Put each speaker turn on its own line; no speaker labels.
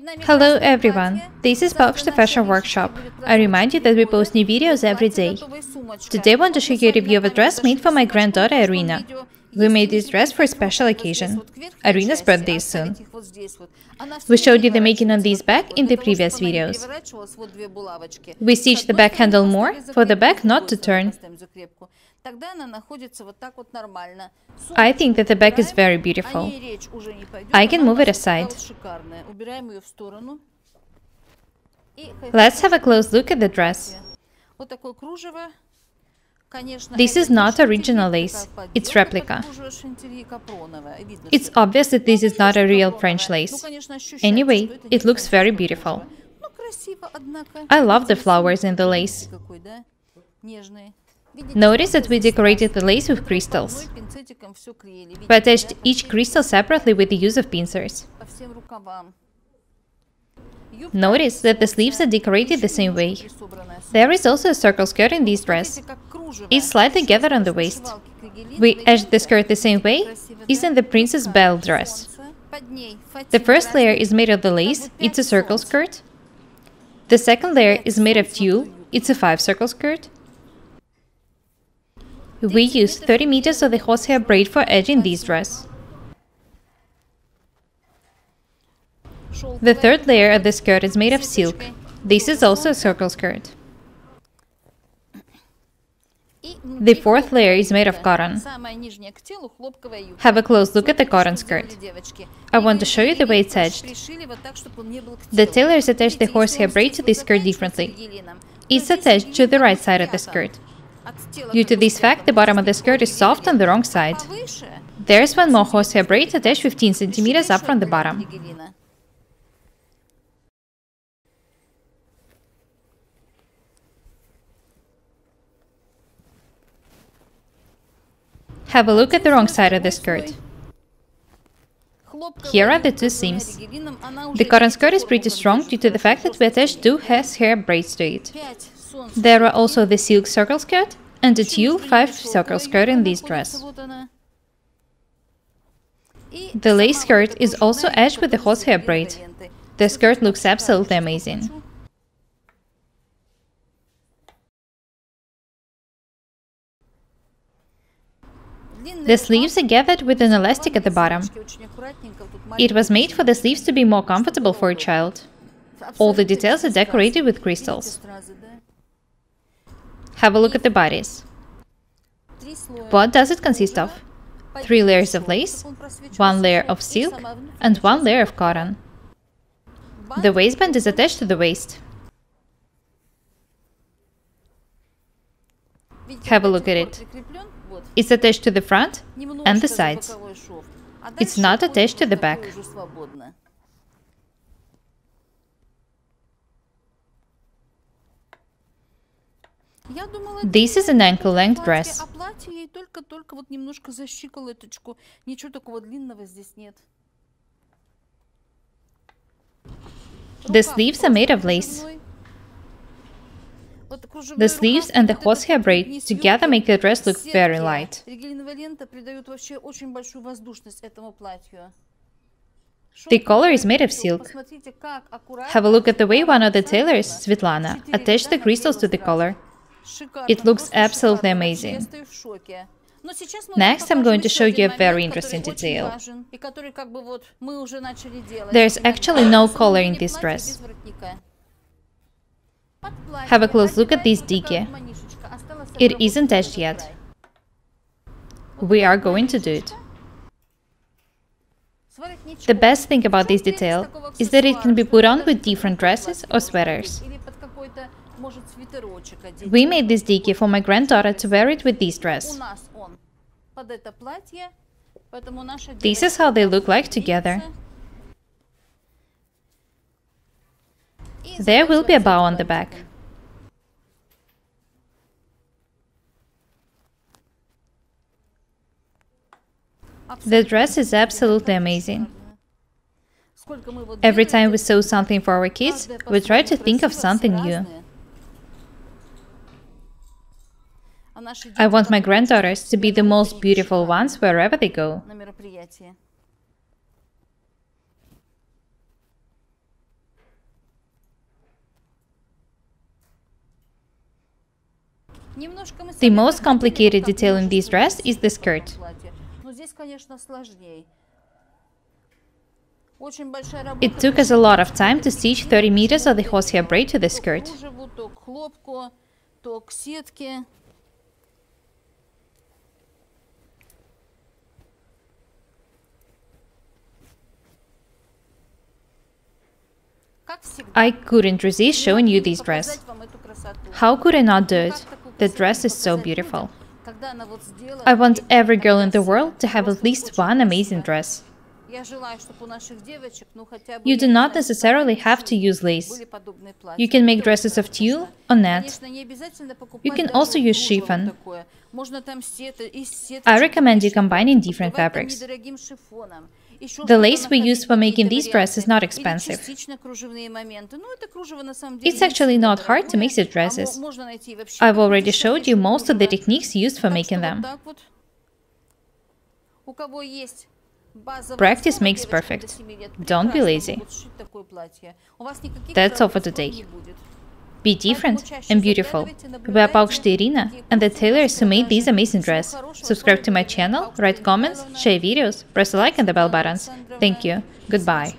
Hello everyone, this is Box the Fashion Workshop. I remind you that we post new videos every day. Today I want to show you a review of a dress made for my granddaughter Arina. We made this dress for a special occasion. Arina's birthday is soon. We showed you the making on this bag in the previous videos. We stitched the back handle more, for the back not to turn. I think that the back is very beautiful. I can move it aside. Let's have a close look at the dress. This is not original lace, it's replica. It's obvious that this is not a real French lace. Anyway, it looks very beautiful. I love the flowers in the lace. Notice that we decorated the lace with crystals. We attached each crystal separately with the use of pincers. Notice that the sleeves are decorated the same way. There is also a circle skirt in this dress. It's slightly gathered on the waist. We edged the skirt the same way as in the Princess Belle dress. The first layer is made of the lace, it's a circle skirt. The second layer is made of tulle, it's a 5-circle skirt. We used 30 meters of the horsehair braid for edging this dress. The third layer of the skirt is made of silk. This is also a circle skirt. The fourth layer is made of cotton. Have a close look at the cotton skirt. I want to show you the way it's edged. The tailors attached the horsehair braid to this skirt differently. It's attached to the right side of the skirt. Due to this fact, the bottom of the skirt is soft on the wrong side. There's one more horsehair braid attached 15 centimeters up from the bottom. Have a look at the wrong side of the skirt. Here are the two seams. The cotton skirt is pretty strong due to the fact that we attached 2 horsehair braids to it. There are also the silk circle skirt and the tulle 5-circle skirt in this dress. The lace skirt is also edged with the horsehair braid. The skirt looks absolutely amazing. The sleeves are gathered with an elastic at the bottom. It was made for the sleeves to be more comfortable for a child. All the details are decorated with crystals. Have a look at the bodice. What does it consist of? 3 layers of lace, 1 layer of silk, and 1 layer of cotton. The waistband is attached to the waist. Have a look at it. It's attached to the front and the sides. It's not attached to the back. This is an ankle-length dress. The sleeves are made of lace. The sleeves and the horsehair braid together make the dress look very light. The collar is made of silk. Have a look at the way one of the tailors, Svetlana, attached the crystals to the collar. It looks absolutely amazing. Next, I'm going to show you a very interesting detail. There's actually no collar in this dress. Have a close look at this dickey. It isn't edged yet. We are going to do it. The best thing about this detail is that it can be put on with different dresses or sweaters. We made this dickey for my granddaughter to wear it with this dress. This is how they look like together. There will be a bow on the back. The dress is absolutely amazing. Every time we sew something for our kids, we try to think of something new. I want my granddaughters to be the most beautiful ones wherever they go. The most complicated detail in this dress is the skirt. It took us a lot of time to stitch 30 meters of the horsehair braid to the skirt. I couldn't resist showing you this dress. How could I not do it? The dress is so beautiful. I want every girl in the world to have at least one amazing dress. You do not necessarily have to use lace. You can make dresses of tulle or net. You can also use chiffon. I recommend you combining different fabrics. The lace we use for making these dresses is not expensive. It's actually not hard to make these dresses. I've already showed you most of the techniques used for making them. Practice makes perfect. Don't be lazy. That's all for today. Be different and beautiful. We are Paukštė Irina and the tailors who made this amazing dress. Subscribe to my channel, write comments, share videos, press the like and the bell buttons. Thank you. Goodbye.